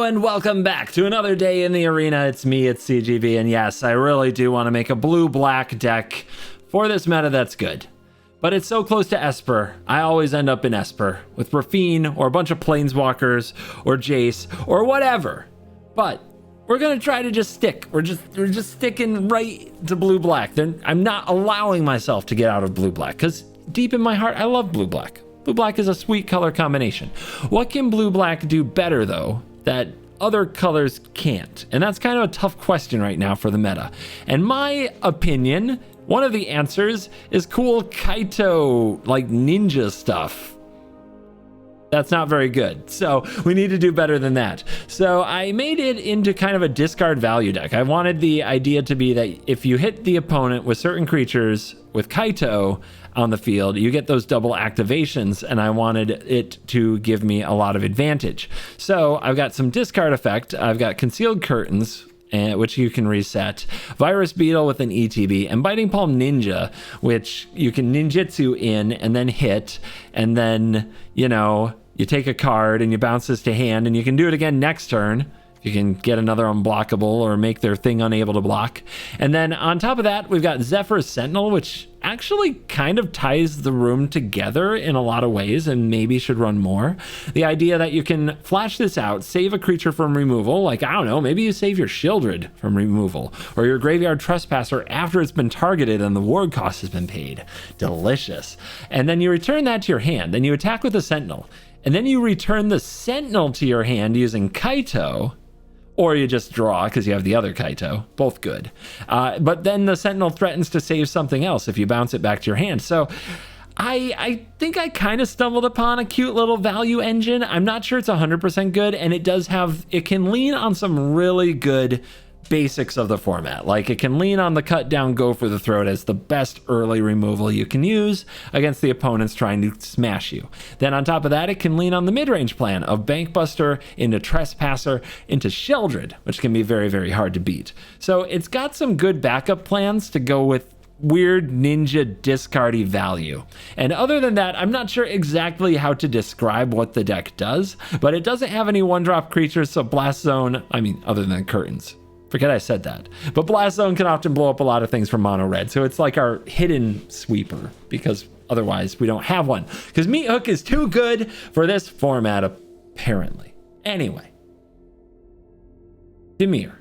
and welcome back to another day in the arena. It's me, it's CGB, and yes, I really do want to make a blue-black deck for this meta that's good. But it's so close to Esper, I always end up in Esper, with Rafine, or a bunch of Planeswalkers, or Jace, or whatever. But we're gonna try to just stick. We're just sticking right to blue-black. I'm not allowing myself to get out of blue-black, because deep in my heart, I love blue-black. Blue-black is a sweet color combination. What can blue-black do better, though, that other colors can't? And that's kind of a tough question right now for the meta. And my opinion, one of the answers is cool Kaito, like ninja stuff. That's not very good. So we need to do better than that. So I made it into kind of a discard value deck. I wanted the idea to be that if you hit the opponent with certain creatures with Kaito on the field, you get those double activations, and I wanted it to give me a lot of advantage. So I've got some discard effect. I've got Concealed Curtains, which you can reset, Virus Beetle with an ETB, and Biting Palm Ninja, which you can ninjutsu in and then hit, and then, you know, you take a card and you bounce this to hand, and you can do it again next turn. You can get another unblockable or make their thing unable to block. And then on top of that, we've got Zephyr's Sentinel, which actually kind of ties the room together in a lot of ways and maybe should run more. The idea that you can flash this out, save a creature from removal, like, I don't know, maybe you save your Shieldred from removal, or your Graveyard Trespasser after it's been targeted and the ward cost has been paid. Delicious. And then you return that to your hand, then you attack with a Sentinel, and then you return the Sentinel to your hand using Kaito, or you just draw because you have the other Kaito. Both good. But then the Sentinel threatens to save something else if you bounce it back to your hand. So I think I kind of stumbled upon a cute little value engine. I'm not sure it's 100% good, and it can lean on some really good basics of the format. Like, it can lean on the cut down, go for the throat as the best early removal you can use against the opponents trying to smash you. Then on top of that, it can lean on the mid-range plan of Bankbuster into Trespasser into Shieldred, which can be very, very hard to beat. So it's got some good backup plans to go with weird ninja discardy value. And other than that, I'm not sure exactly how to describe what the deck does, but it doesn't have any one-drop creatures, so Blast Zone, other than curtains. Forget I said that. But Blast Zone can often blow up a lot of things from mono red, so it's like our hidden sweeper, because otherwise we don't have one. Because Meat Hook is too good for this format, apparently. Anyway. Dimir.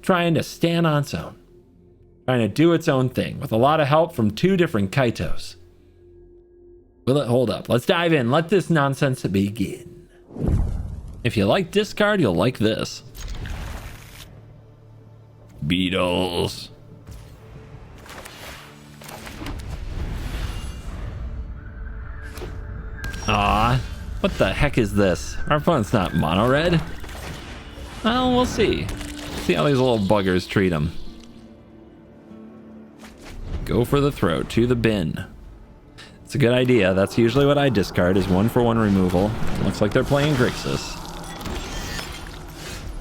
Trying to stand on its own. Trying to do its own thing, with a lot of help from two different Kaitos. Will it hold up? Let's dive in. Let this nonsense begin. If you like discard, you'll like this. Beetles. Ah, what the heck is this? Our opponent's not mono red. Well, we'll see. See how these little buggers treat them. Go for the throat, to the bin. It's a good idea. That's usually what I discard, is 1-for-1 removal. Looks like they're playing Grixis.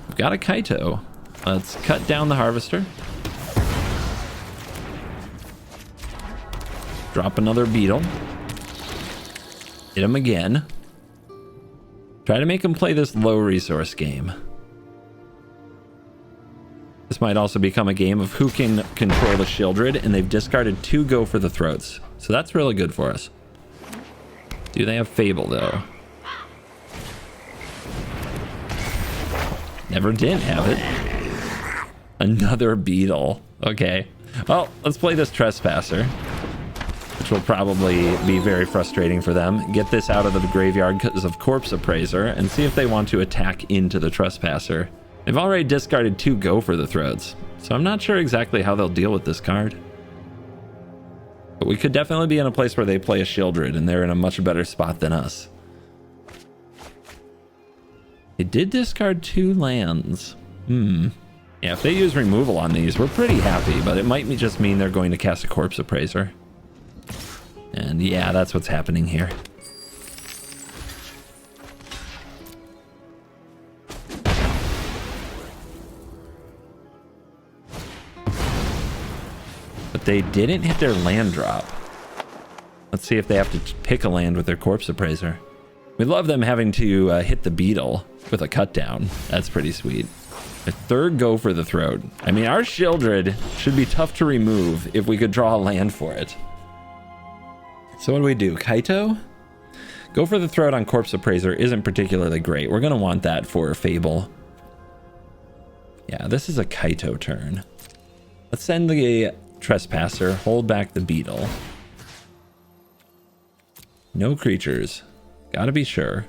We've got a Kaito. Let's cut down the Harvester. Drop another Beetle. Hit him again. Try to make him play this low resource game. This might also become a game of who can control the Shieldred, and they've discarded 2 Go for the Throats. So that's really good for us. Do they have Fable, though? Never did have it. Another Beetle. Okay. Well, let's play this Trespasser, which will probably be very frustrating for them. Get this out of the graveyard because of Corpse Appraiser, and see if they want to attack into the Trespasser. They've already discarded 2 Go for the Throats, so I'm not sure exactly how they'll deal with this card. But we could definitely be in a place where they play a Shieldred, and they're in a much better spot than us. They did discard 2 lands. Yeah, if they use removal on these, we're pretty happy, but it might just mean they're going to cast a Corpse Appraiser. And yeah, that's what's happening here. But they didn't hit their land drop. Let's see if they have to pick a land with their Corpse Appraiser. We love them having to hit the Beetle, with a cut down. That's pretty sweet. A third go for the throat. I mean, our Shieldred should be tough to remove if we could draw a land for it. So what do we do? Kaito? Go for the throat on Corpse Appraiser isn't particularly great. We're going to want that for Fable. Yeah, this is a Kaito turn. Let's send the Trespasser, hold back the Beetle. No creatures. Gotta be sure.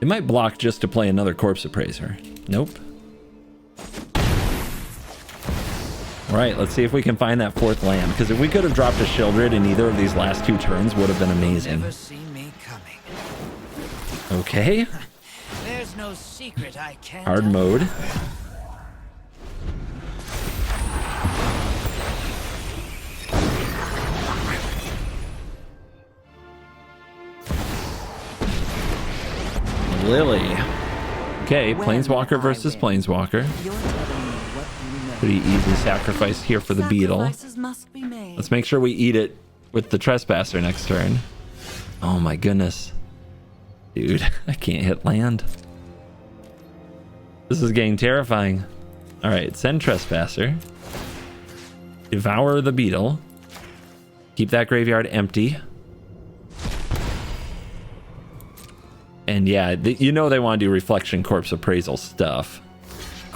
It might block just to play another Corpse Appraiser. Nope. Alright, let's see if we can find that fourth land, because if we could have dropped a Shieldred in either of these last two turns, would have been amazing. Never seen me coming. Okay. There's no secret I can't. Hard mode. Lily. Okay, Planeswalker versus Planeswalker. Pretty easy sacrifice here for the Beetle. Let's make sure we eat it with the Trespasser next turn. Oh my goodness. Dude, I can't hit land. This is getting terrifying. Alright, send Trespasser. Devour the Beetle. Keep that graveyard empty. And yeah, you know they want to do Reflection Corpse Appraisal stuff.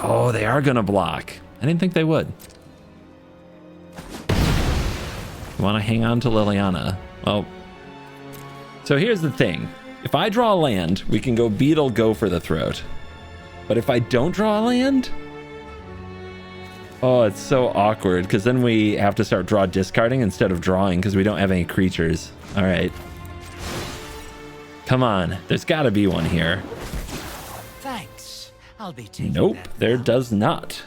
Oh, they are going to block. I didn't think they would. You want to hang on to Liliana. Well, so here's the thing. If I draw a land, we can go Beetle, go for the throat. But if I don't draw a land... Oh, it's so awkward, because then we have to start draw discarding instead of drawing, because we don't have any creatures. All right. Come on, there's got to be one here. Thanks. I'll be taking Nope, that there now. does not.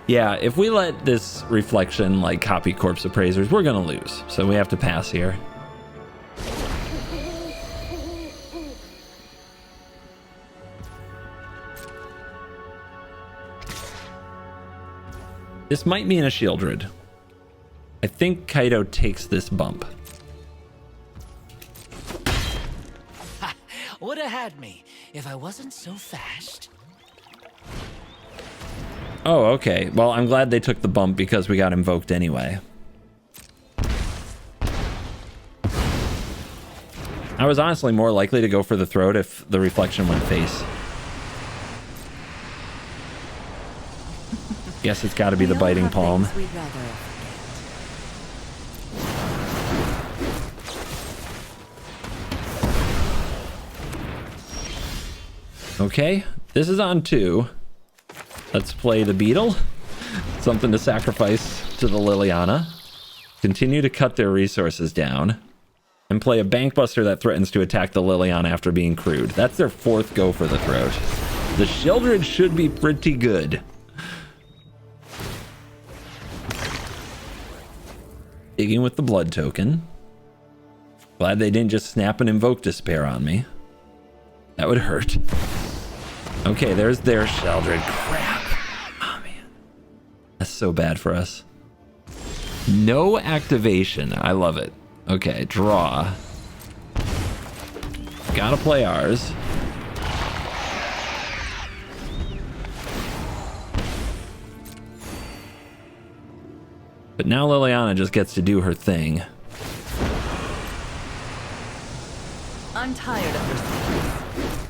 Yeah, if we let this Reflection like copy Corpse Appraisers, we're gonna lose. So we have to pass here. This might mean a Shieldred. I think Kaito takes this bump. Ha! Would have had me if I wasn't so fast. Oh, okay. Well, I'm glad they took the bump because we got invoked anyway. I was honestly more likely to go for the throat if the Reflection went face. Guess it's got to be the Biting Palm. Okay, this is on 2. Let's play the Beetle. Something to sacrifice to the Liliana. Continue to cut their resources down. And play a Bankbuster that threatens to attack the Liliana after being crewed. That's their 4th go for the throat. The Shieldred should be pretty good. Digging with the blood token. Glad they didn't just snap and invoke Despair on me. That would hurt. Okay, there's their Shieldred. Crap. Oh, man. That's so bad for us. No activation. I love it. Okay, draw. Gotta play ours. But now Liliana just gets to do her thing. I'm tired of your secrets.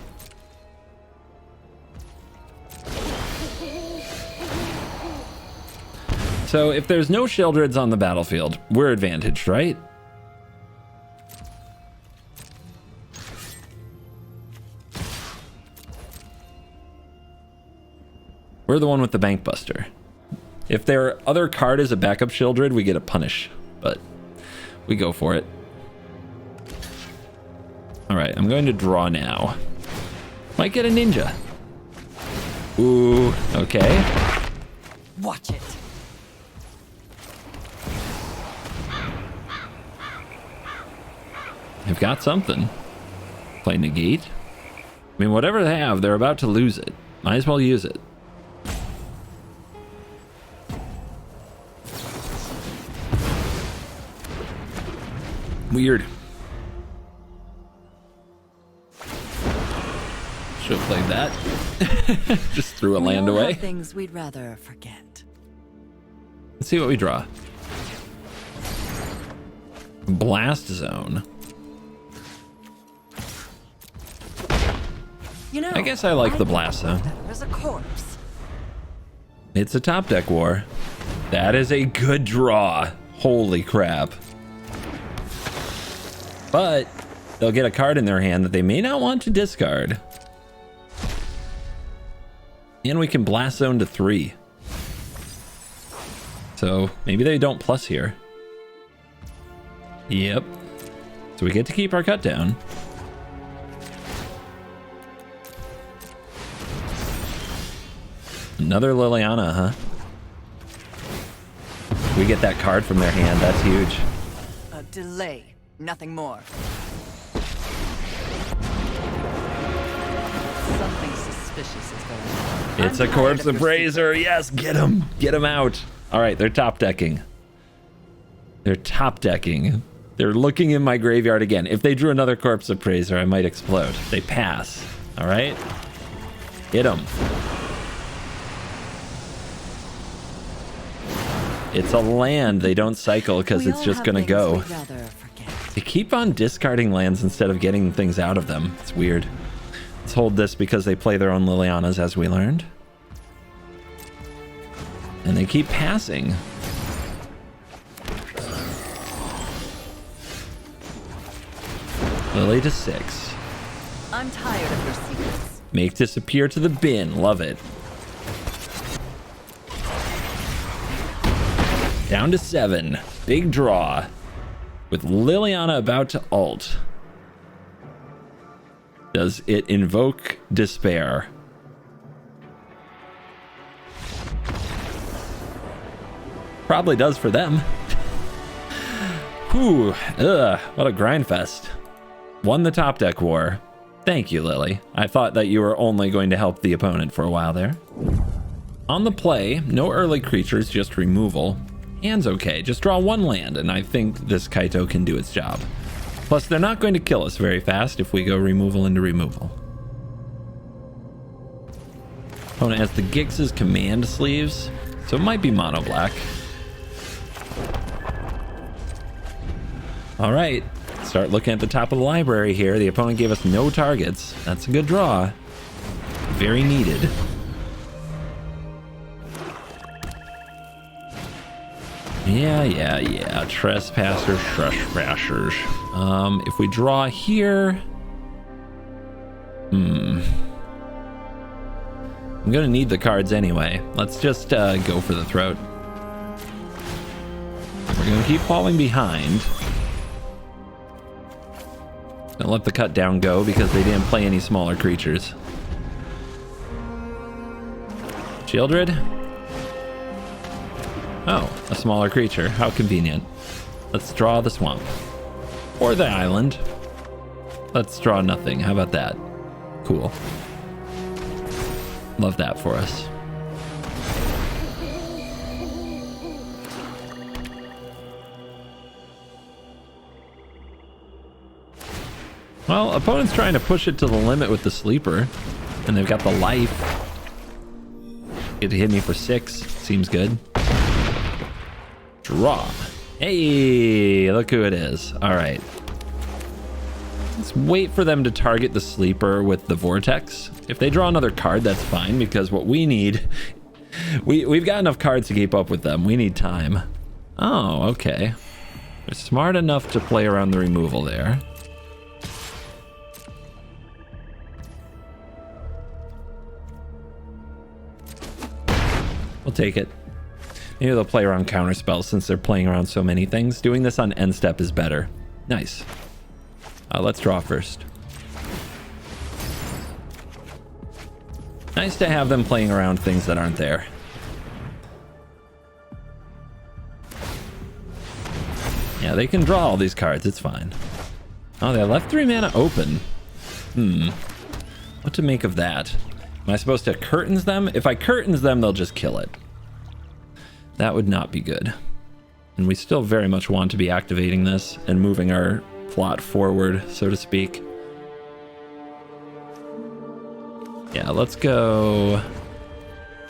So if there's no Shieldreds on the battlefield, we're advantaged, right? We're the one with the Bankbuster. If their other card is a backup Shieldred, we get a punish, but we go for it. All right, I'm going to draw now. Might get a ninja. Ooh, okay. Watch it. They've got something. Play negate. I mean, whatever they have, they're about to lose it. Might as well use it. Weird. Should have played that. Just threw a land We all away. have things we'd rather forget. Let's see what we draw. Blast Zone. You know, I guess I like the Blast Zone. There's a corpse. It's a top deck war. That is a good draw. Holy crap. But they'll get a card in their hand that they may not want to discard. And we can Blast Zone to 3. So maybe they don't plus here. Yep. So we get to keep our cut down. Another Liliana, huh? We get that card from their hand. That's huge. A delay, nothing more. Something suspicious is going on. It's a Corpse Appraiser. Yes, get him. Get him out. All right, they're top decking. They're top decking. They're looking in my graveyard again. If they drew another Corpse Appraiser, I might explode. They pass. All right? Hit them. It's a land. They don't cycle because it's just going to go. They keep on discarding lands instead of getting things out of them. It's weird. Let's hold this because they play their own Lilianas, as we learned. And they keep passing. Lily to 6. I'm tired of your secrets. Make disappear to the bin. Love it. Down to 7. Big draw. With Liliana about to ult. Does it invoke despair? Probably does for them. Whew. Ugh. What a grind fest. Won the top deck war. Thank you, Lily. I thought that you were only going to help the opponent for a while there. On the play, no early creatures, just removal. Hand's okay. Just draw 1 land, and I think this Kaito can do its job. Plus, they're not going to kill us very fast if we go removal into removal. Opponent has the Gix's command sleeves, so it might be mono black. All right, start looking at the top of the library here. The opponent gave us no targets. That's a good draw. Very needed. Yeah. Trespassers. If we draw here... I'm gonna need the cards anyway. Let's just go for the throat. We're gonna keep falling behind. Gonna let the cut down go because they didn't play any smaller creatures. Shieldred? Oh, a smaller creature. How convenient. Let's draw the swamp. Or the island. Let's draw nothing. How about that? Cool. Love that for us. Well, opponent's trying to push it to the limit with the sleeper. And they've got the life. Get to hit me for 6. Seems good. Draw. Hey, look who it is. All right. Let's wait for them to target the sleeper with the vortex. If they draw another card, that's fine, because what we need... We've got enough cards to keep up with them. We need time. Oh, okay. They're smart enough to play around the removal there. We'll take it. Maybe they'll play around counter spells since they're playing around so many things. Doing this on end step is better. Nice. Let's draw first. Nice to have them playing around things that aren't there. Yeah, they can draw all these cards. It's fine. Oh, they left 3 mana open. What to make of that? Am I supposed to curtains them? If I curtains them, they'll just kill it. That would not be good. And we still very much want to be activating this and moving our plot forward, so to speak. Yeah, let's go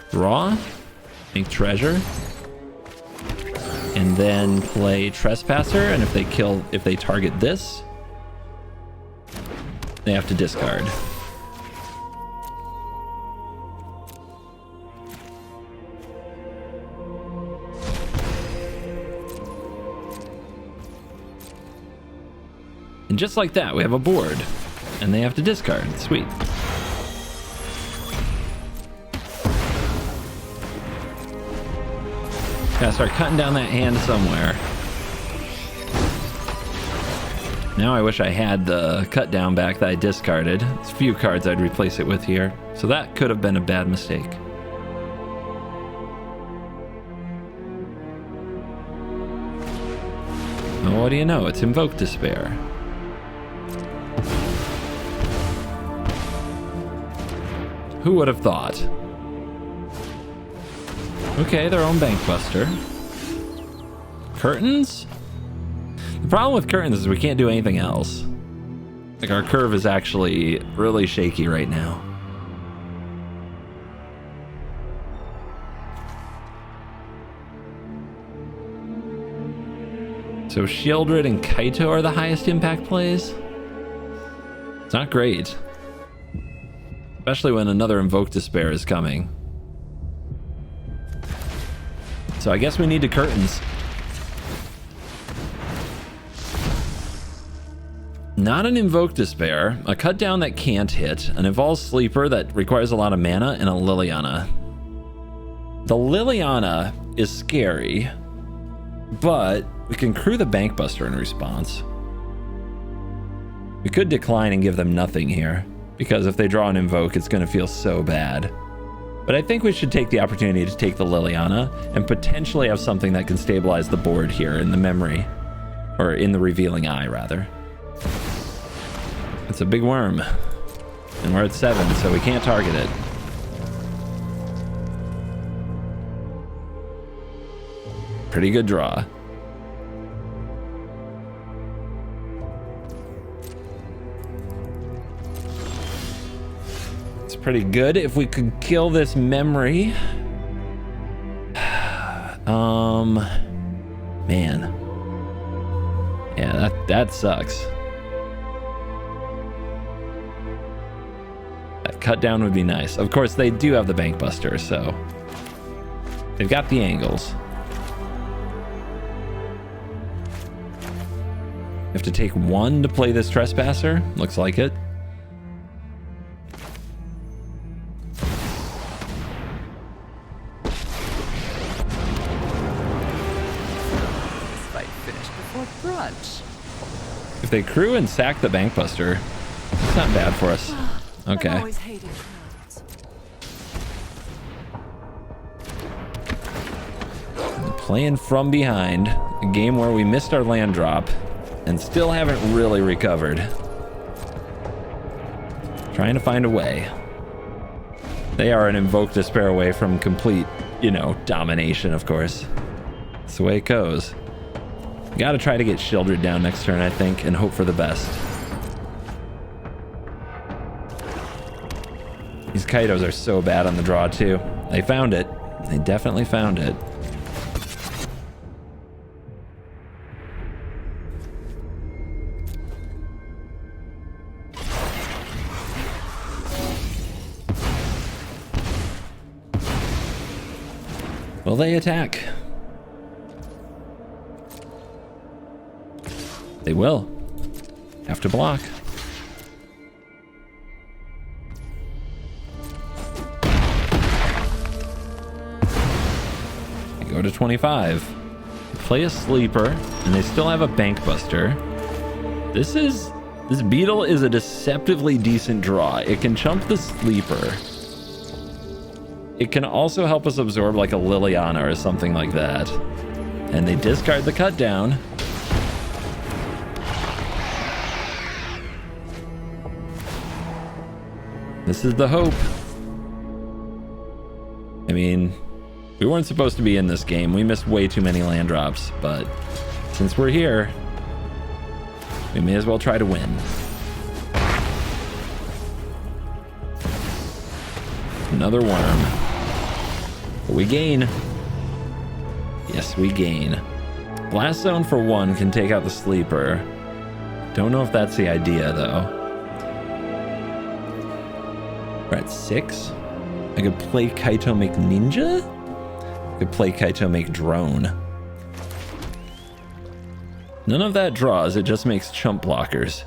draw, make treasure, and then play trespasser. And if they target this, they have to discard. And just like that, we have a board, and they have to discard. Sweet. Gotta start cutting down that hand somewhere. Now I wish I had the cut down back that I discarded. It's a few cards I'd replace it with here. So that could have been a bad mistake. Well, what do you know? It's Invoke Despair. Who would have thought? Okay, their own Bankbuster. Curtains? The problem with curtains is we can't do anything else. Like, our curve is actually really shaky right now. So Shieldred and Kaito are the highest impact plays? It's not great. Especially when another Invoke Despair is coming. So I guess we need to curtains. Not an Invoke Despair, a cut down that can't hit, an Evolved Sleeper that requires a lot of mana, and a Liliana. The Liliana is scary, but we can crew the Bankbuster in response. We could decline and give them nothing here, because if they draw an Invoke, it's going to feel so bad. But I think we should take the opportunity to take the Liliana and potentially have something that can stabilize the board here in the memory, or in the Revealing Eye, rather. It's a big worm, and we're at 7, so we can't target it. Pretty good draw. It's pretty good if we could kill this memory. Man. Yeah, that sucks. That cut down would be nice. Of course, they do have the Bankbuster, so they've got the angles. You have to take 1 to play this Trespasser. Looks like it. This fight finished before brunch. If they crew and sack the Bankbuster, it's not bad for us. Okay. I've always hated crowds. Playing from behind, a game where we missed our land drop and still haven't really recovered. Trying to find a way. They are an Invoke Despair away from complete, domination, of course. That's the way it goes. Gotta try to get Shieldred down next turn, I think, and hope for the best. These Kaitos are so bad on the draw, too. They found it. They definitely found it. Will they attack? They will. Have to block. Go to 25. Play a Sleeper, and they still have a Bankbuster. This Beetle is a deceptively decent draw. It can chump the Sleeper. It can also help us absorb like a Liliana or something like that. And they discard the cut down. This is the hope. I mean, We weren't supposed to be in this game. We missed way too many land drops, but since we're here, we may as well try to win. Another worm. But we gain. Yes, we gain. Blast Zone for 1 can take out the sleeper. Don't know if that's the idea, though. We're at 6. I could play Kaito make ninja? I could play Kaito make drone. None of that draws, it just makes chump blockers.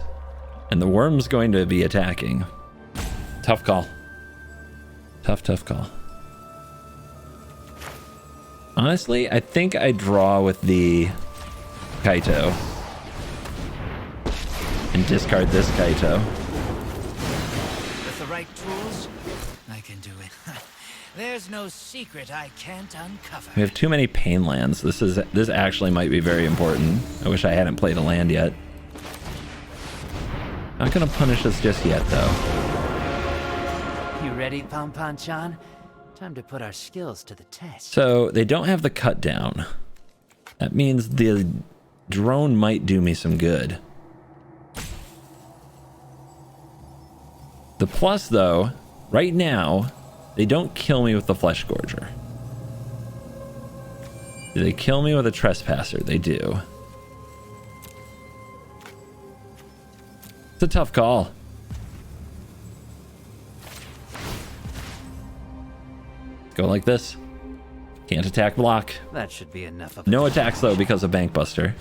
And the worm's going to be attacking. Tough call. Tough call. Honestly, I think I draw with the Kaito. And discard this Kaito. With the right tools, I can do it. There's no secret I can't uncover. We have too many pain lands. This actually might be very important. I wish I hadn't played a land yet. Not gonna punish us just yet, though. You ready, Pom-Pom-chan? Time to put our skills to the test. So they don't have the cut down. That means the drone might do me some good. The plus, though, right now, they don't kill me with the Flesh Gorger. Do they kill me with a Trespasser? They do. It's a tough call. Go like this. Can't attack block. That should be enough of No attacks, though, because of Bankbuster.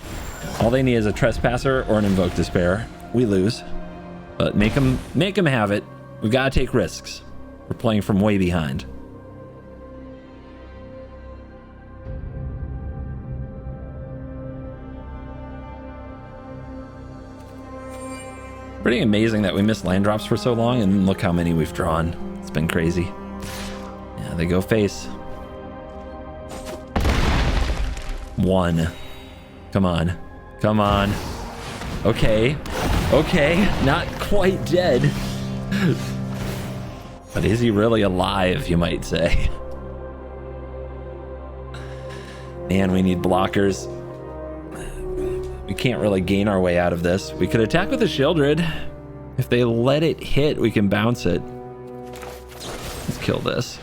All they need is a Trespasser or an Invoke Despair. We lose. But make them have it. We've got to take risks. We're playing from way behind. Pretty amazing that we missed land drops for so long, and look how many we've drawn. It's been crazy. Yeah, they go face. 1. Come on. Come on. Okay. Okay. Not quite dead. But is he really alive, you might say? Man, we need blockers. We can't really gain our way out of this. We could attack with a Shieldred. If they let it hit, we can bounce it. Let's kill this.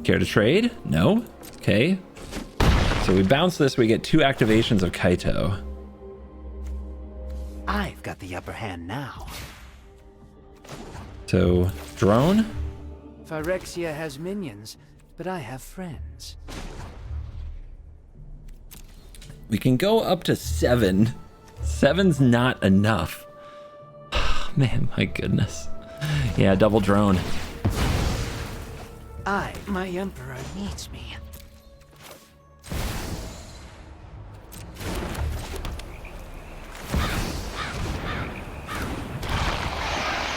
Care to trade? No? Okay. So we bounce this, we get 2 activations of Kaito. I've got the upper hand now. So, drone? Phyrexia has minions, but I have friends. We can go up to 7. 7's not enough. Man, my goodness. Yeah, double drone. My emperor needs me.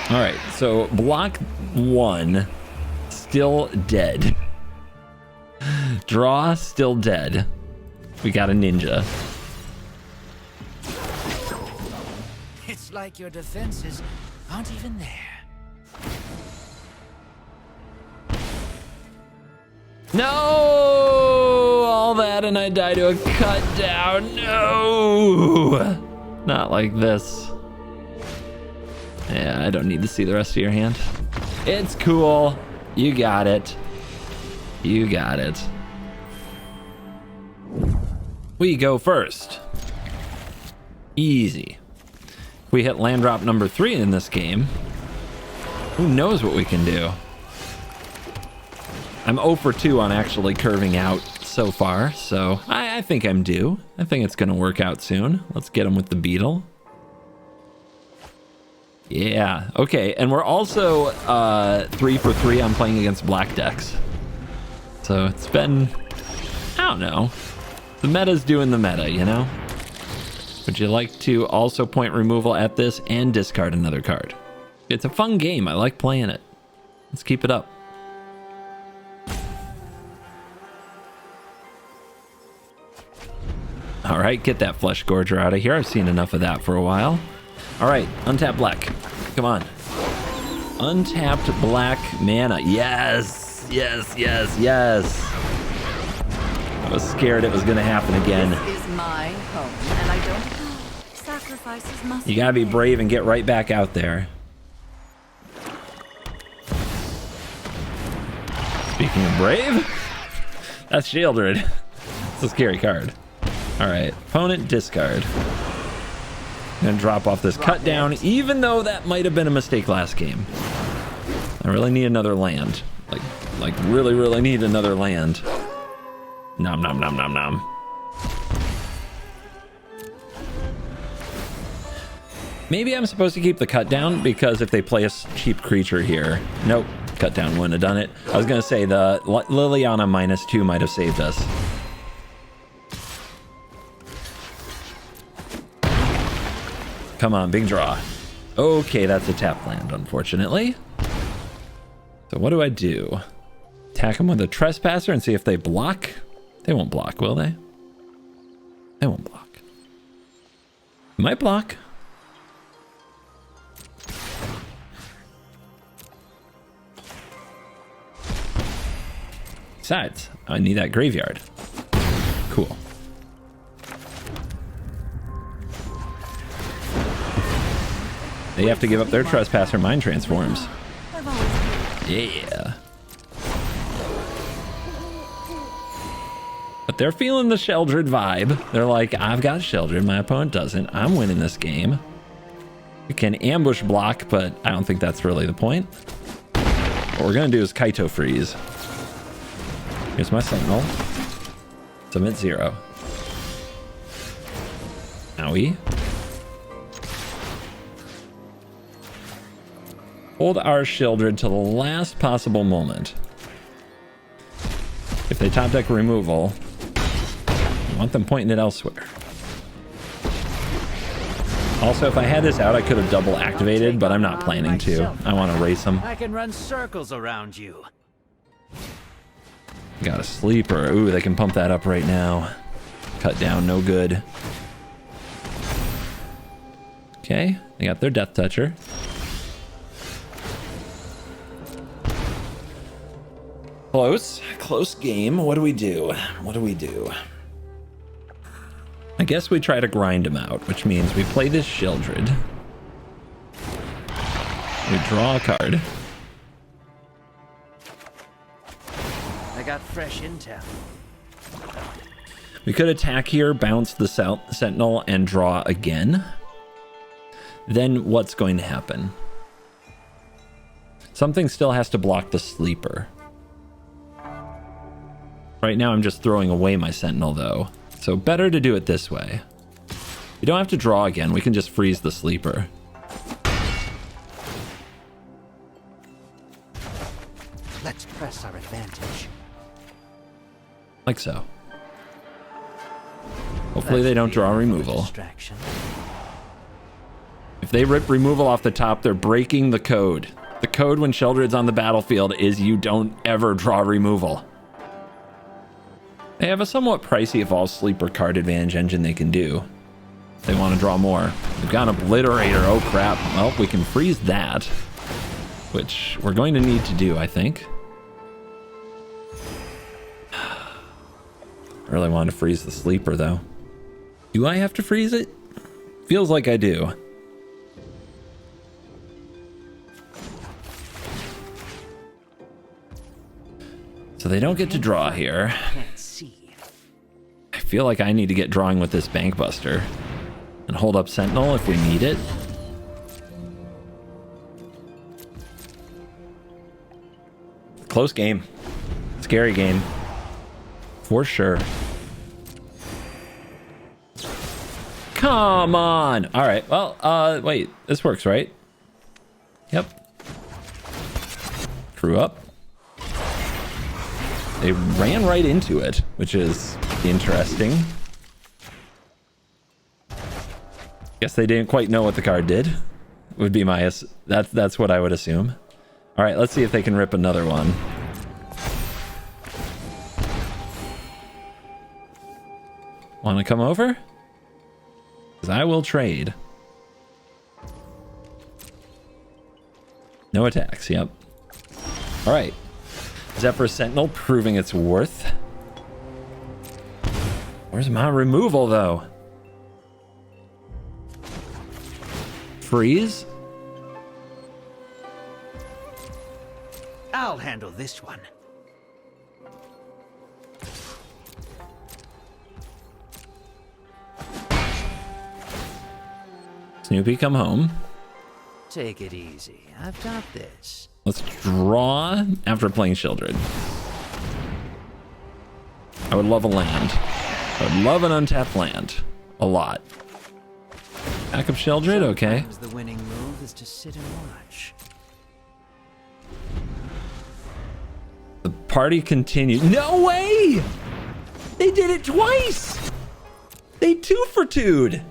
All right, so block 1, still dead. Draw, still dead. We got a ninja. It's like your defenses aren't even there. No! All that and I die to a cut down. No! Not like this. Yeah, I don't need to see the rest of your hand. It's cool. You got it. You got it. We go first. Easy. If we hit land drop number 3 in this game, who knows what we can do? I'm 0 for 2 on actually curving out so far, so I think I'm due. I think it's going to work out soon. Let's get him with the beetle. Yeah, okay, and we're also 3 for 3 on playing against black decks. So it's been, I don't know. The meta's doing the meta, you know? Would you like to also point removal at this and discard another card? It's a fun game. I like playing it. Let's keep it up. All right, get that Flesh Gorger out of here. I've seen enough of that for a while. All right, untap black. Come on. Untapped black mana. Yes, yes, yes, yes. I was scared it was going to happen again. This is my home, and I don't... Sacrifices must You got to be brave and get right back out there. Speaking of brave, that's Shieldred. It's a scary card. All right, opponent discard. I'm gonna drop off this cut down, even though that might have been a mistake last game. I really need another land. Like really need another land. Nom nom nom nom nom. Maybe I'm supposed to keep the cut down because if they play a cheap creature here, nope, cut down wouldn't have done it. I was gonna say the Liliana -2 might have saved us. Come on, big draw. Okay, that's a tap land, unfortunately. So what do I do? Attack them with a Trespasser and see if they block? They won't block, will they? They won't block. Might block. Besides, I need that graveyard. Cool. They have to give up their Trespasser Mind Transforms. Yeah. But they're feeling the Sheldred vibe. They're like, I've got Sheldred, my opponent doesn't. I'm winning this game. We can ambush block, but I don't think that's really the point. What we're gonna do is Kaito Freeze. Here's my Sentinel. Submit 0. Owie. Hold our Shieldred to the last possible moment. If they top deck removal, I want them pointing it elsewhere. Also, if I had this out, I could have double activated, but I'm not planning to. I want to race them. I can run circles around you. Got a sleeper. Ooh, they can pump that up right now. Cut down, no good. Okay, they got their Death Toucher. Close game. What do we do? What do we do? I guess we try to grind him out, which means we play this Shieldred. We draw a card. I got fresh intel. We could attack here, bounce the Sentinel, and draw again. Then what's going to happen? Something still has to block the sleeper. Right now I'm just throwing away my Sentinel though. So better to do it this way. We don't have to draw again, we can just freeze the sleeper. Let's press our advantage. Like so. Hopefully they don't draw removal. Distraction. If they rip removal off the top, they're breaking the code. The code when Sheldred's on the battlefield is you don't ever draw removal. They have a somewhat pricey Evolved Sleeper card advantage engine they can do. They want to draw more. They've got an Obliterator. Oh crap. Well, we can freeze that, which we're going to need to do, I think. I really want to freeze the sleeper though. Do I have to freeze it? Feels like I do. So they don't get to draw here. I feel like I need to get drawing with this Bankbuster and hold up Sentinel if we need it. Close game. Scary game. For sure. Come on. All right. Well, wait. This works, right? Yep. Crew up. They ran right into it, which is interesting. Guess they didn't quite know what the card did. Would be my that's what I would assume. All right, let's see if they can rip another one. Want to come over? Because I will trade. No attacks, yep. Alright. Zephyr Sentinel proving its worth. Where's my removal, though? Freeze? I'll handle this one. Snoopy, come home. Take it easy. I've got this. Let's draw after playing Shieldred. I would love a land. I would love an untapped land. A lot. Backup Shieldred, okay. Sometimes the winning move is to sit and watch. The party continued. No way! They did it twice! They 2-for-2'd.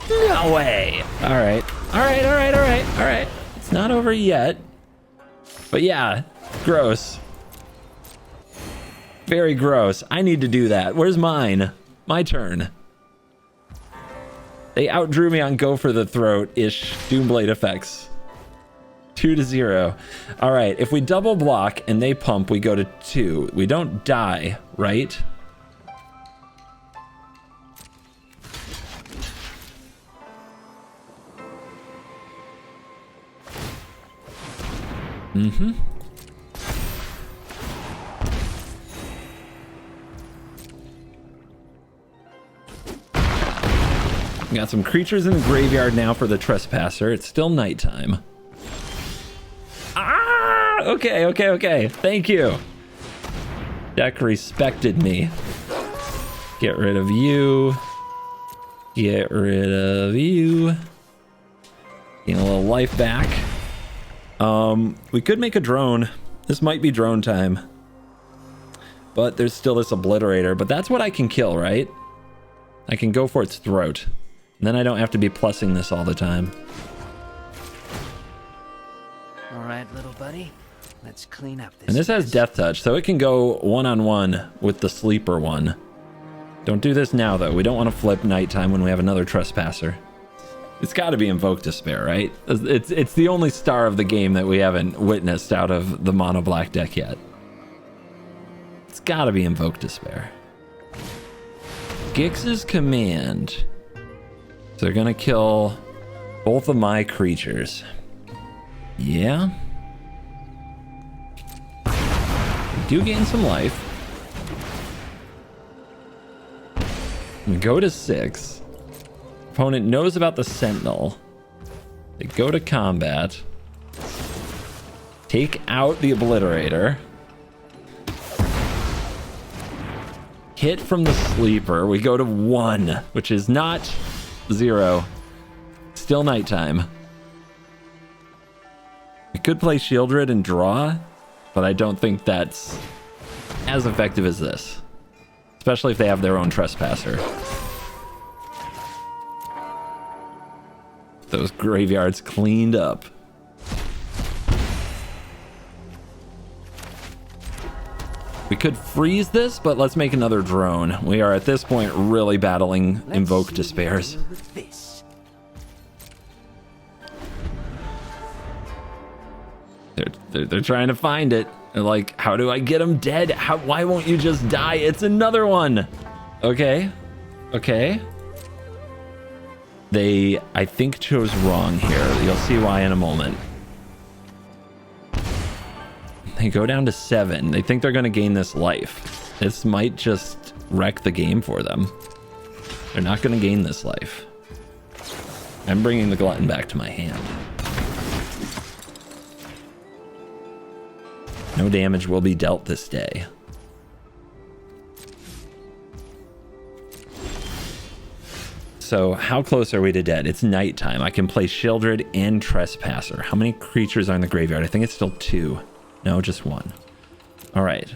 No way! Alright. Alright. It's not over yet. But yeah, gross. Very gross. I need to do that. Where's mine? My turn. They outdrew me on Go for the Throat-ish Doomblade effects. 2-0. All right, if we double block and they pump, we go to 2. We don't die, right? Mm-hmm. Got some creatures in the graveyard now for the Trespasser. It's still nighttime. Ah! Okay. Thank you. Deck respected me. Get rid of you. Get rid of you. Gain a little life back. We could make a drone. This might be drone time. But there's still this Obliterator. But that's what I can kill, right? I can go for its throat. And then I don't have to be plussing this all the time. All right, little buddy. Let's clean up this. And this has mess. Death Touch, so it can go one-on-one with the sleeper one. Don't do this now, though. We don't want to flip nighttime when we have another Trespasser. It's got to be Invoke Despair, right? It's the only star of the game that we haven't witnessed out of the mono black deck yet. It's got to be Invoke Despair. Gix's Command. So they're gonna kill both of my creatures. Yeah. We do gain some life. We go to 6. Opponent knows about the Sentinel. They go to combat. Take out the Obliterator. Hit from the sleeper. We go to 1, which is not 0. Still nighttime. We could play Shieldred and draw, but I don't think that's as effective as this. Especially if they have their own Trespasser. Those graveyards cleaned up. We could freeze this, but let's make another drone. We are at this point really battling Invoke Despairs. They're trying to find it. They're like, how do I get him dead? Why won't you just die? It's another one. Okay. They, I think, chose wrong here. You'll see why in a moment. They go down to 7. They think they're going to gain this life. This might just wreck the game for them. They're not going to gain this life. I'm bringing the Glutton back to my hand. No damage will be dealt this day. So how close are we to dead? It's nighttime. I can play Shieldred and Trespasser. How many creatures are in the graveyard? I think it's still 2. No, just 1. All right.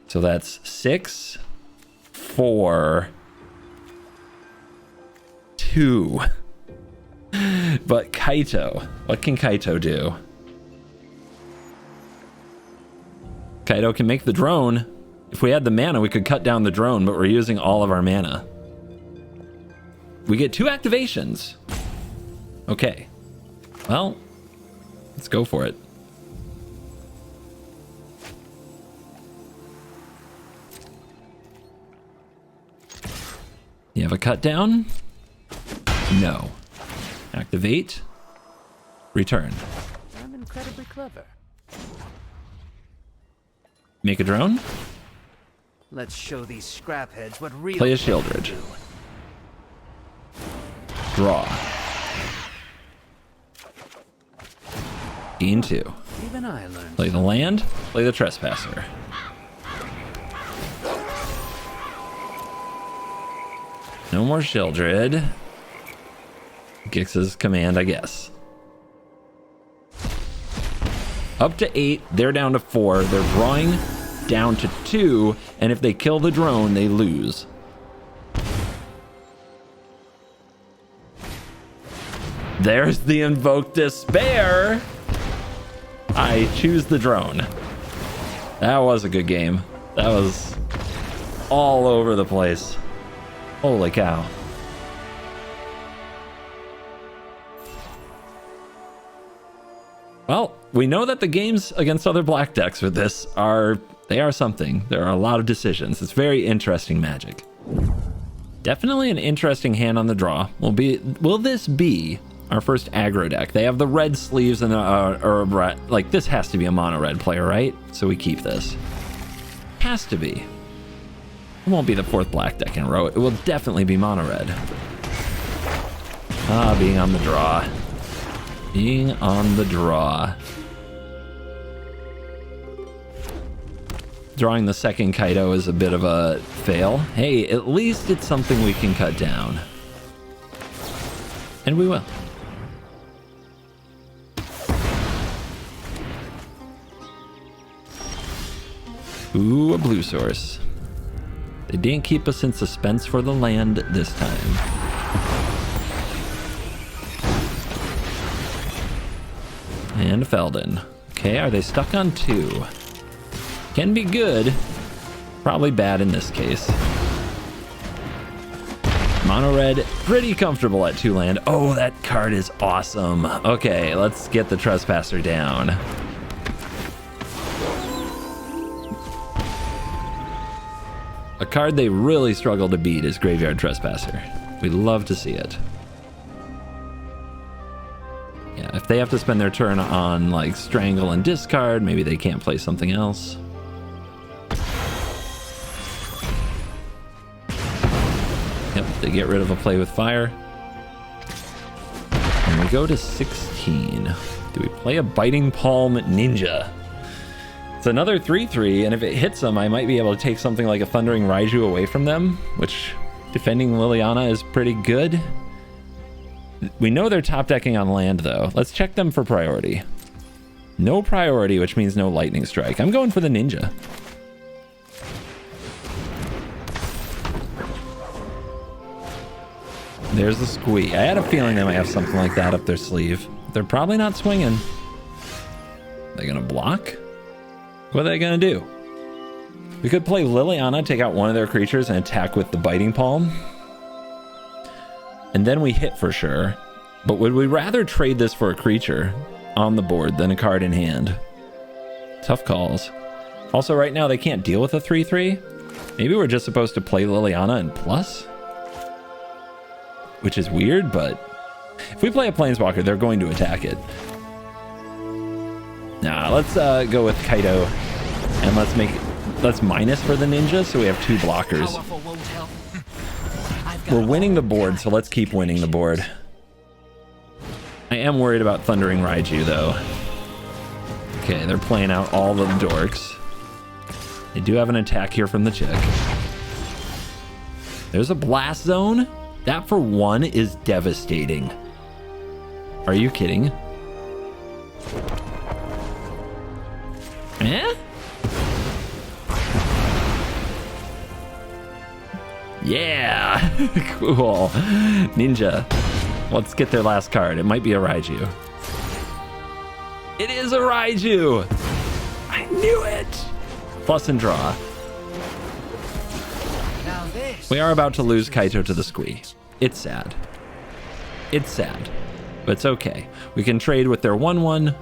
So that's 6, 4, 2. But Kaito. What can Kaito do? Kaito can make the drone. If we had the mana, we could cut down the drone, but we're using all of our mana. We get 2 activations. Okay. Well, let's go for it. You have a cut down? No. Activate. Return. I'm incredibly clever. Make a drone. Let's show these scrapheads what real Play a Shieldred. do. Draw. Gain 2. Even I learned. Play the land. Play the Trespasser. No more Shieldred. Gix's command, I guess. Up to 8, they're down to 4. They're drawing down to 2, and if they kill the drone, they lose. There's the Invoke Despair. I choose the drone. That was a good game. That was all over the place. Holy cow. Well, we know that the games against other black decks with this are something. There are a lot of decisions. It's very interesting Magic. Definitely an interesting hand on the draw. Will this be our first aggro deck? They have the red sleeves and like this has to be a mono red player, right? So we keep this. Has to be. It won't be the 4th black deck in a row. It will definitely be mono red. Ah, being on the draw. Being on the draw. Drawing the second Kaido is a bit of a fail. Hey, at least it's something we can cut down. And we will. Ooh, a blue source. They didn't keep us in suspense for the land this time. And Feldon. Okay, are they stuck on 2? Can be good. Probably bad in this case. Mono red, pretty comfortable at 2 land. Oh, that card is awesome. Okay, let's get the Trespasser down. A card they really struggle to beat is Graveyard Trespasser. We love to see it. Yeah, if they have to spend their turn on like Strangle and discard, maybe they can't play something else. Yep, they get rid of a play with fire. And we go to 16. Do we play a Biting Palm Ninja? It's another 3/3, and if it hits them, I might be able to take something like a Thundering Raiju away from them, which defending Liliana is pretty good. We know they're top decking on land, though. Let's check them for priority. No priority, which means no Lightning Strike. I'm going for the Ninja. There's the Squee. I had a feeling they might have something like that up their sleeve. They're probably not swinging. They're gonna block? What are they gonna do? We could play Liliana, take out one of their creatures, and attack with the Biting Palm. And then we hit for sure. But would we rather trade this for a creature on the board than a card in hand? Tough calls. Also, right now, they can't deal with a 3/3. Maybe we're just supposed to play Liliana and plus? Which is weird, but if we play a Planeswalker, they're going to attack it. Nah, let's go with Kaido, and let's minus for the Ninja, so we have 2 blockers. We're winning the board, so let's keep winning the board. I am worried about Thundering Raiju, though. Okay, they're playing out all the dorks. They do have an attack here from the chick. There's a Blast Zone. That for 1 is devastating. Are you kidding? Eh? Yeah! Cool. Ninja. Let's get their last card. It might be a Raiju. It is a Raiju! I knew it! Plus and draw. Now this We are about to lose Kaito to the Squee. It's sad. It's sad, but it's okay. We can trade with their 1/1.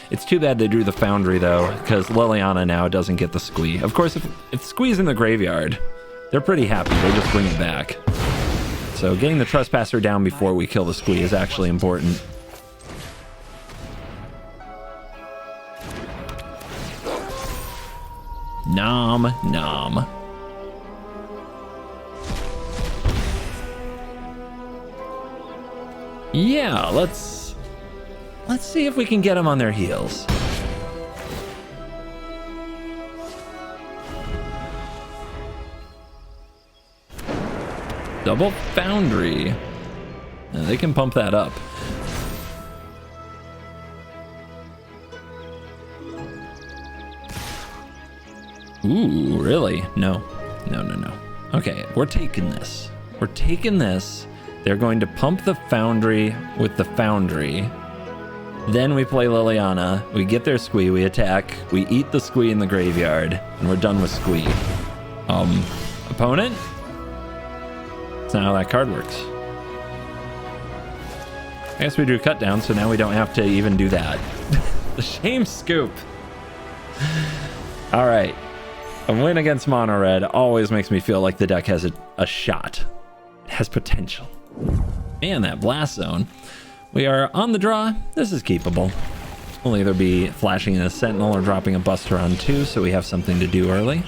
It's too bad they drew the Foundry, though, because Liliana now doesn't get the Squee. Of course, if Squee's in the graveyard, they're pretty happy. They just bring it back. So getting the Trespasser down before we kill the Squee is actually important. Nom, nom. Yeah, let's see if we can get them on their heels. Double Foundry. Now they can pump that up. Ooh, really? No. No, no, no. Okay, we're taking this. We're taking this. They're going to pump the Foundry with the Foundry. Then we play Liliana. We get their Squee. We attack. We eat the Squee in the graveyard. And we're done with Squee. Opponent? That's not how that card works. I guess we drew Cut Down, so now we don't have to even do that. The shame scoop. All right. A win against Mono Red always makes me feel like the deck has a shot. It has potential. Man, that Blast Zone. We are on the draw. This is keepable. We'll either be flashing a Sentinel or dropping a Buster on 2, so we have something to do early.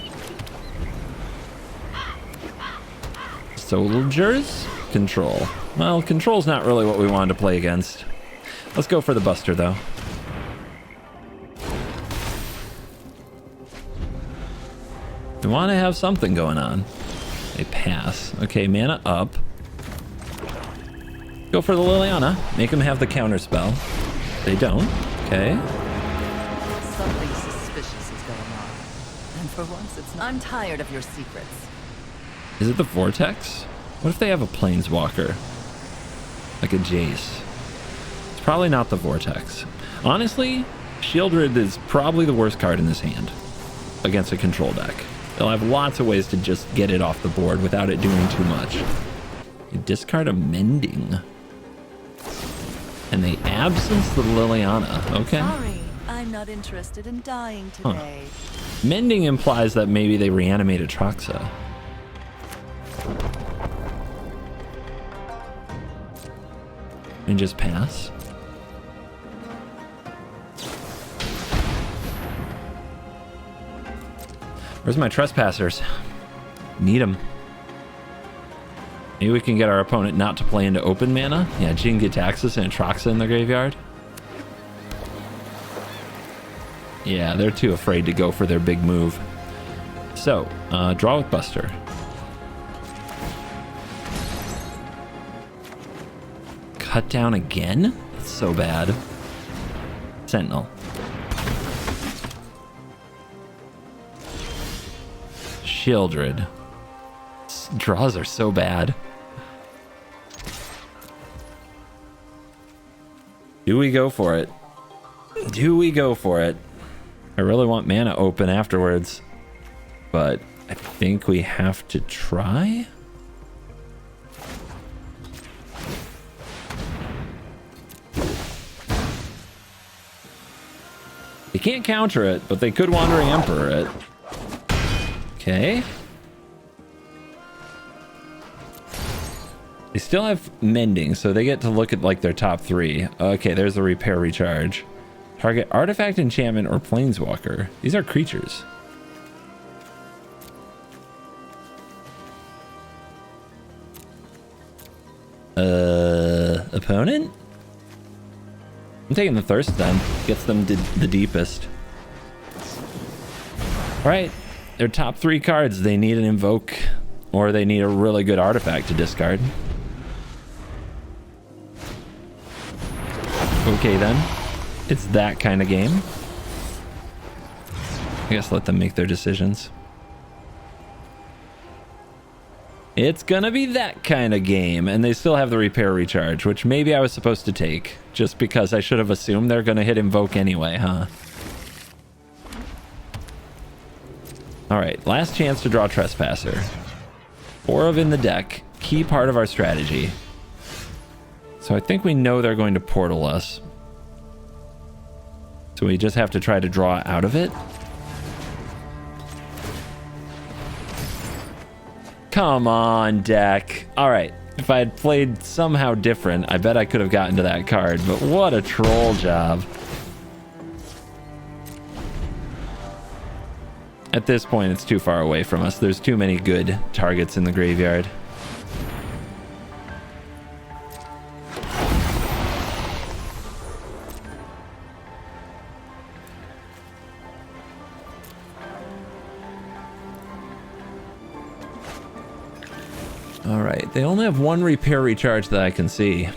Soldiers? Control. Well, Control's not really what we wanted to play against. Let's go for the Buster, though. We want to have something going on. They pass. Okay, mana up. Go for the Liliana. Make them have the counter spell. They don't. Okay. Something suspicious is going on. And for once, it's not. I'm tired of your secrets. Is it the Vortex? What if they have a Planeswalker? Like a Jace? It's probably not the Vortex. Honestly, Shieldred is probably the worst card in this hand against a control deck. They'll have lots of ways to just get it off the board without it doing too much. You discard a Mending. And they absence the Liliana. Okay. Sorry, I'm not interested in dying today. Huh. Mending implies that maybe they reanimate Atraxa. And just pass. Where's my Trespassers? Need them. Maybe we can get our opponent not to play into open mana. Yeah, Jin-Gitaxias and Atraxa in the graveyard. Yeah, they're too afraid to go for their big move. So, draw with Buster. Cut down again? That's so bad. Sentinel. Shieldred. Draws are so bad. Do we go for it? Do we go for it? I really want mana open afterwards, but I think we have to try. They can't counter it, but they could Wandering Emperor it. Okay. They still have Mending, so they get to look at like their top 3. Okay, there's the Repair Recharge. Target Artifact, Enchantment, or Planeswalker. These are creatures. Opponent? I'm taking the Thirst then. Gets them to the deepest. Alright. Their top 3 cards, they need an Invoke, or they need a really good artifact to discard. Okay then. It's that kind of game. I guess let them make their decisions. It's gonna be that kind of game, and they still have the Repair Recharge, which maybe I was supposed to take, just because I should have assumed they're gonna hit Invoke anyway, huh? All right, last chance to draw Trespasser. 4 of in the deck, key part of our strategy. So I think we know they're going to portal us. So we just have to try to draw out of it. Come on, deck. All right, if I had played somehow different, I bet I could have gotten to that card, but what a troll job. At this point, it's too far away from us. There's too many good targets in the graveyard. All right, they only have 1 repair recharge that I can see.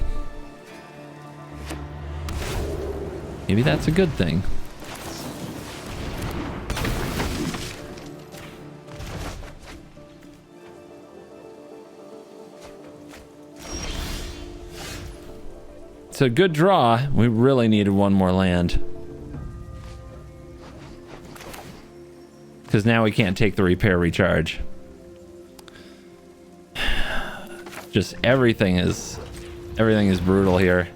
Maybe that's a good thing. It's a good draw. We really needed 1 more land. Because now we can't take the repair recharge. Just everything is brutal here.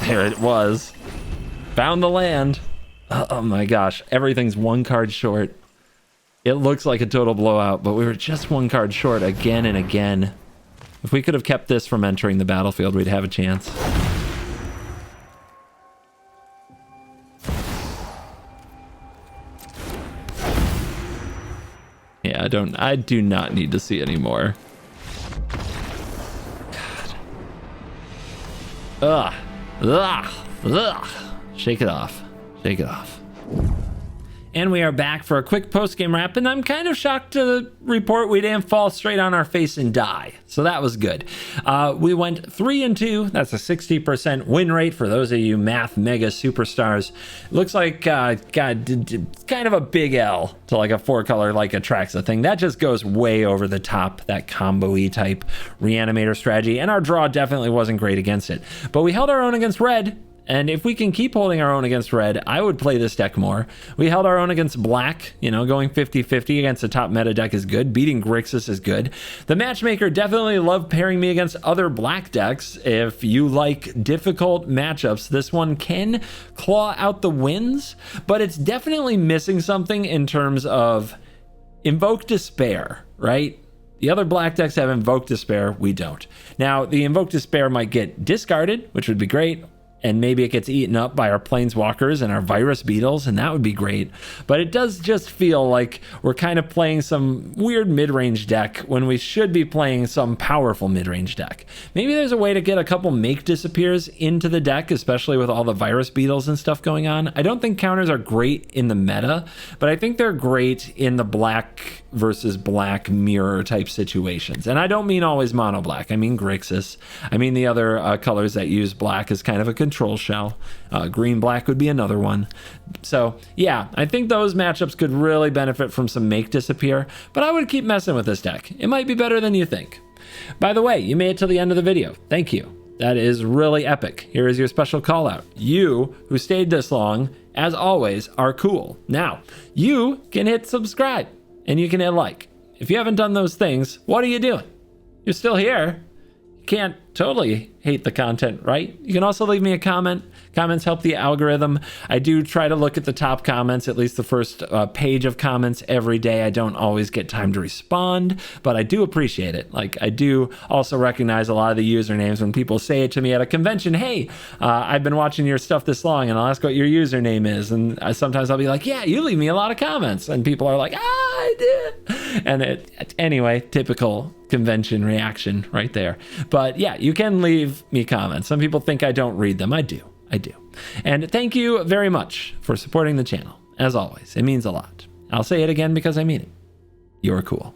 There it was. Found the land. Oh my gosh. Everything's 1 card short. It looks like a total blowout, but we were just 1 card short again and again. If we could have kept this from entering the battlefield, we'd have a chance. Yeah, I do not need to see anymore. God. Ugh. Ugh. Ugh. Shake it off. Shake it off. And we are back for a quick post-game wrap, and I'm kind of shocked to report we didn't fall straight on our face and die. So that was good. We went 3-2. That's a 60% win rate for those of you math mega superstars. Looks like, God, kind of a big L to like a 4-color like Atraxa thing. That just goes way over the top, that combo-y type reanimator strategy, and our draw definitely wasn't great against it. But we held our own against red. And if we can keep holding our own against red, I would play this deck more. We held our own against black, you know, going 50-50 against the top meta deck is good. Beating Grixis is good. The matchmaker definitely loved pairing me against other black decks. If you like difficult matchups, this one can claw out the wins, but it's definitely missing something in terms of Invoke Despair, right? The other black decks have Invoke Despair, we don't. Now, the Invoke Despair might get discarded, which would be great, and maybe it gets eaten up by our planeswalkers and our virus beetles, and that would be great. But it does just feel like we're kind of playing some weird mid-range deck when we should be playing some powerful mid-range deck. Maybe there's a way to get a couple Make Disappears into the deck, especially with all the virus beetles and stuff going on. I don't think counters are great in the meta, but I think they're great in the black versus black mirror type situations. And I don't mean always mono black. I mean Grixis. I mean the other colors that use black as kind of a control shell. Green black would be another one. So yeah, I think those matchups could really benefit from some Make Disappear, but I would keep messing with this deck. It might be better than you think. By the way, you made it till the end of the video. Thank you. That is really epic. Here is your special call out. You who stayed this long, as always, are cool. Now, you can hit subscribe and you can hit like. If you haven't done those things, what are you doing? You're still here. You can't totally hate the content, right? You can also leave me a comment. Comments help the algorithm. I do try to look at the top comments, at least the first page of comments every day. I don't always get time to respond, but I do appreciate it. Like, I do also recognize a lot of the usernames when people say it to me at a convention. Hey, I've been watching your stuff this long, and I'll ask what your username is. And sometimes I'll be like, yeah, you leave me a lot of comments. And people are like, I did. And anyway, typical convention reaction right there. But yeah, you can leave me comments. Some people think I don't read them. I do. And thank you very much for supporting the channel. As always, it means a lot. I'll say it again because I mean it. You're cool.